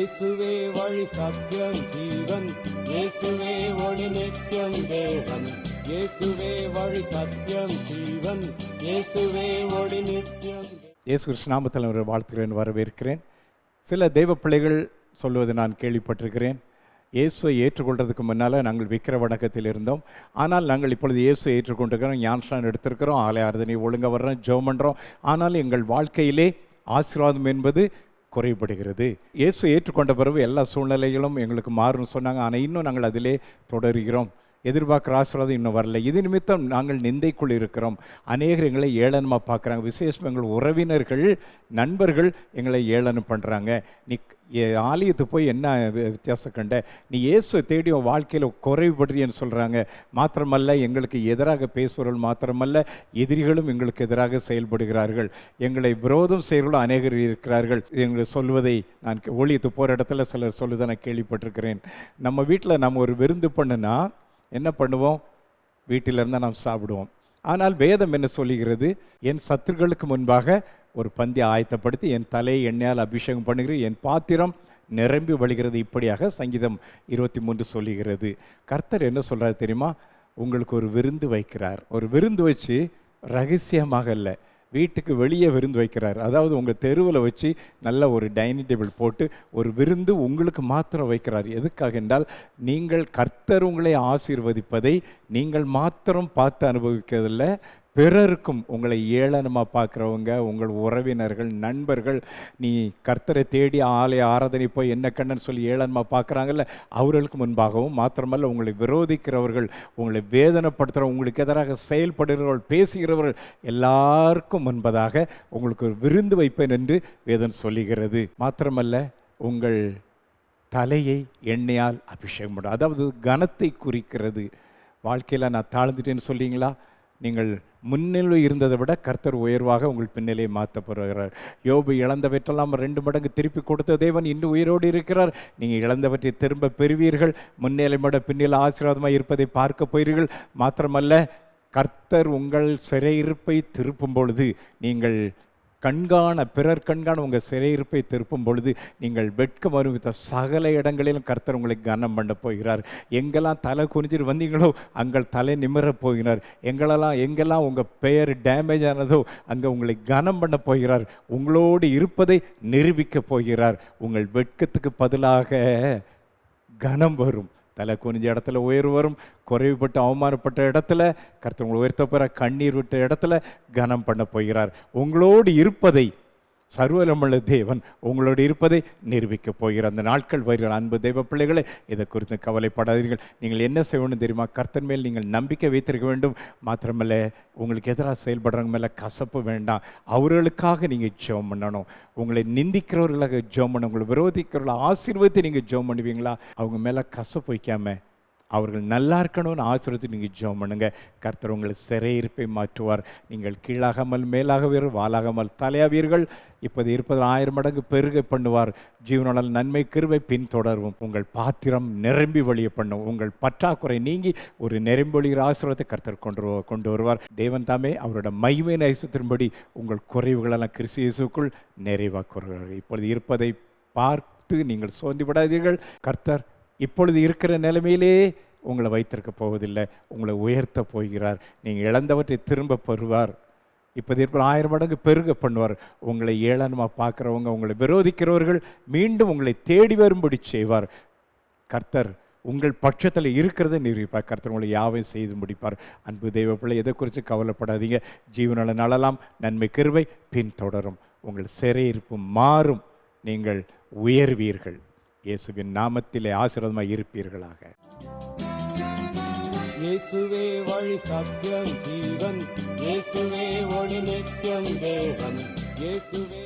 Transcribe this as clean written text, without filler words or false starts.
இயேசுவே வழி சத்தியம் ஜீவன், இயேசுவே ஒளி நித்தியம் தேவன், இயேசுவே வழி சத்தியம் ஜீவன், இயேசுவே ஒளி நித்தியம். இயேசு கிறிஸ்து நாமத்தில் ஒரு வாழ்த்துகிறேன், வரவேற்கிறேன். சில தெய்வ பிள்ளைகள் சொல்வதை நான் கேள்விப்பட்டிருக்கிறேன். இயேசுவை ஏற்றுக்கொள்றதுக்கு முன்னால் நாங்கள் விக்கிர வணக்கத்தில் இருந்தோம். ஆனால் நாங்கள் இப்பொழுது இயேசுவை ஏற்றுக்கொண்டிருக்கிறோம், ஞானஸ்நானம் எடுத்திருக்கிறோம், ஆலய ஆராதனை ஒழுங்காக வர்றோம், ஜெபம் பண்ணுறோம். ஆனால் எங்கள் வாழ்க்கையிலே ஆசீர்வாதம் என்பது குறைபடுகிறது. இயேசுவை ஏற்றுக்கொண்ட பிறகு எல்லா சூழ்நிலைகளும் எங்களுக்கு மாறும்னு சொன்னாங்க. ஆனால் இன்னும் நாங்கள் அதிலே தொடர்கிறோம். எதிர்பார்க்குற ஆசீர்வாதம் இன்னும் வரல. இது நிமித்தம் நாங்கள் நிந்தைக்குள் இருக்கிறோம். அநேகர் எங்களை ஏளனமாக பார்க்குறாங்க. விசேஷம் எங்கள் உறவினர்கள், நண்பர்கள் எங்களை ஏளனம் பண்ணுறாங்க. நீ ஆலயத்துக்கு போய் என்ன வித்தியாசம் கண்ட, நீ இயேசுவை தேடி உன் வாழ்க்கையில் குறைபடுறின்னு சொல்கிறாங்க. மாத்திரமல்ல, எங்களுக்கு எதிராக பேசுகிறவர்கள் மாத்திரமல்ல, எதிரிகளும் எங்களுக்கு எதிராக செயல்படுகிறார்கள். எங்களை விரோதம் செய்கிறவர்களும் அநேகர் இருக்கிறார்கள். எங்களை சொல்வதை நான் ஊழியத்துக்கு போகிற இடத்துல சிலர் சொல்லுவதை நான் கேள்விப்பட்டிருக்கிறேன். நம்ம வீட்டில் நம்ம ஒரு விருந்து பண்ணுனா என்ன பண்ணுவோம்? வீட்டில் இருந்தால் நாம் சாப்பிடுவோம். ஆனால் வேதம் என்ன சொல்லுகிறது? என் சத்துருக்களுக்கு முன்பாக ஒரு பந்தி ஆயத்தப்படுத்தி என் தலையை எண்ணெயால் அபிஷேகம் பண்ணுகிறது, என் பாத்திரம் நிரம்பி வழிகிறது. இப்படியாக சங்கீதம் 23 சொல்லுகிறது. கர்த்தர் என்ன சொல்கிறார் தெரியுமா? உங்களுக்கு ஒரு விருந்து வைக்கிறார். ஒரு விருந்து வச்சு ரகசியமாக இல்லை, வீட்டுக்கு வெளியே விருந்து வைக்கிறார். அதாவது உங்கள் தெருவில் வச்சு நல்ல ஒரு டைனிங் டேபிள் போட்டு ஒரு விருந்து உங்களுக்கு மாத்திரம் வைக்கிறார். எதுக்காக என்றால், நீங்கள் கர்த்தர் உங்களை ஆசீர்வதிப்பதை நீங்கள் மாத்திரம் பார்த்து அனுபவிக்கிறதில்ல, பிறருக்கும் உங்களை ஏளனமாக பார்க்குறவங்க, உங்கள் உறவினர்கள், நண்பர்கள், நீ கர்த்தரை தேடி ஆலய ஆராதனை போய் என்ன கண்ணன்னு சொல்லி ஏளனமாக பார்க்குறாங்கல்ல, அவர்களுக்கு முன்பாகவும் மாத்திரமல்ல, உங்களை விரோதிக்கிறவர்கள், உங்களை வேதனைப்படுத்துகிறவங்க, உங்களுக்கு எதிராக செயல்படுகிறவர்கள், பேசுகிறவர்கள் எல்லாருக்கும் முன்பதாக உங்களுக்கு ஒரு விருந்து வைப்பேன் என்று வேதம் சொல்லுகிறது. மாத்திரமல்ல, உங்கள் தலையை எண்ணெயால் அபிஷேகம் பண்ணும். அதாவது கனத்தை குறிக்கிறது. வாழ்க்கையில் நான் தாழ்ந்துட்டேன்னு சொல்லிங்களா? நீங்கள் முன்னிலை இருந்ததை விட கர்த்தர் உயர்வாக உங்கள் பின்னிலையை மாற்ற போகிறார். யோபு இழந்தவற்றெல்லாம் 2 மடங்கு திருப்பி கொடுத்த தேவன் இன்னும் உயிரோடு இருக்கிறார். நீங்கள் இழந்தவற்றை திரும்ப பெறுவீர்கள். முன்னிலை விட பின்னில் ஆசீர்வாதமாக இருப்பதை பார்க்க போகிறீர்கள். மாத்திரமல்ல, கர்த்தர் உங்கள் சிறையிருப்பை திருப்பும் பொழுது, நீங்கள் பிறர் கண்காண உங்கள் சிறையிருப்பை திருப்பும் பொழுது, நீங்கள் வெட்கம் அனுபவித்த சகல இடங்களிலும் கர்த்தர் உங்களை கனம் பண்ண போகிறார். எங்கெல்லாம் தலை குனிஞ்சிட்டு வந்தீங்களோ அங்கே தலை நிமிரப் போகிறார். எங்கெல்லாம் உங்கள் பெயர் டேமேஜ் ஆனதோ அங்கே உங்களை கனம் பண்ண போகிறார். உங்களோடு இருப்பதை நிரூபிக்க போகிறார். உங்கள் வெட்கத்துக்கு பதிலாக கனம் வரும். தலை குனிஞ்ச இடத்துல உயர்வு வரும். குறைவுபட்டு அவமானப்பட்ட இடத்துல கர்த்தர் உங்களை உயர்த்த போகிற, கண்ணீர் விட்ட இடத்துல கனம் பண்ண போகிறார். உங்களோடு இருப்பதை, சர்வவல்லமையுள்ள தேவன் உங்களோடு இருப்பதை நிரூபிக்க போகிறார். அந்த நாட்கள் வருகிற அன்பு தெய்வ பிள்ளைகளை, இதை குறித்து கவலைப்படாதீர்கள். நீங்கள் என்ன செய்யணும் தெரியுமா? கர்த்தர் மேல் நீங்கள் நம்பிக்கை வைத்திருக்க வேண்டும். மாத்திரமல்ல, உங்களுக்கு எதிராக செயல்படுறவங்க மேலே கசப்பு வேண்டாம். அவர்களுக்காக நீங்கள் ஜெபம் பண்ணணும். உங்களை நிந்திக்கிறவர்களாக ஜெபம் பண்ணணும். உங்களை விரோதிக்கிறவர்களை ஆசீர்வதித்து நீங்கள் ஜெபம் பண்ணுவீங்களா? அவங்க மேலே கசப்பு வைக்காம அவர்கள் நல்லா இருக்கணும்னு ஆசீர்வதித்து நீங்கள் ஜெபம் பண்ணுங்க. கர்த்தர் உங்களை சிறையிருப்பை மாற்றுவார். நீங்கள் கீழாகாமல் மேலாகவீர்கள், வாலாகாமல் தலையாவீர்கள். இப்போது இருப்பது 1000 மடங்கு பெருக பண்ணுவார். ஜீவனால் நன்மை கிருபை பின்தொடரும். உங்கள் பாத்திரம் நிரம்பி வழிய பண்ணும். உங்கள் பற்றாக்குறை நீங்கி ஒரு நிரம்பொழிகிற ஆசீர்வாதத்தை கர்த்தர் கொண்டு வருவார். தேவன் தாமே அவரோட மகிமை நேசத்தின்படி உங்கள் குறைவுகளெல்லாம் கிறிஸ்து இயேசுவுக்குள் நிறைவாக்குவார். இப்பொழுது இருப்பதை பார்த்து நீங்கள் சோர்ந்து விடாதீர்கள். கர்த்தர் இப்பொழுது இருக்கிற நிலைமையிலே உங்களை வைத்திருக்க போவதில்லை, உங்களை உயர்த்த போகிறார். நீங்கள் இழந்தவற்றை திரும்ப பெறுவார். இப்போது இருப்ப 1000 மடங்கு பெருக பண்ணுவார். உங்களை ஏளனமாக பார்க்குறவங்க, உங்களை விரோதிக்கிறவர்கள் மீண்டும் உங்களை தேடி வரும்படி செய்வார். கர்த்தர் உங்கள் பட்சத்தில் இருக்கிறத நிரூபிப்பார். கர்த்தர் உங்களை யாவையும் செய்து முடிப்பார். அன்பு தெய்வ பிள்ளை, எதை குறித்து கவலைப்படாதீங்க. ஜீவனால நலலாம், நன்மை கிருபை பின்தொடரும். உங்கள் சிறையிருப்பு மாறும். நீங்கள் உயர்வீர்கள். இயேசுவின் நாமத்திலே ஆசீர்வாதமாக இருப்பீர்களாக. இயேசுவே வழி சத்தியம் ஜீவன், இயேசுவே ஒளி நித்தியம் தேவன், இயேசுவே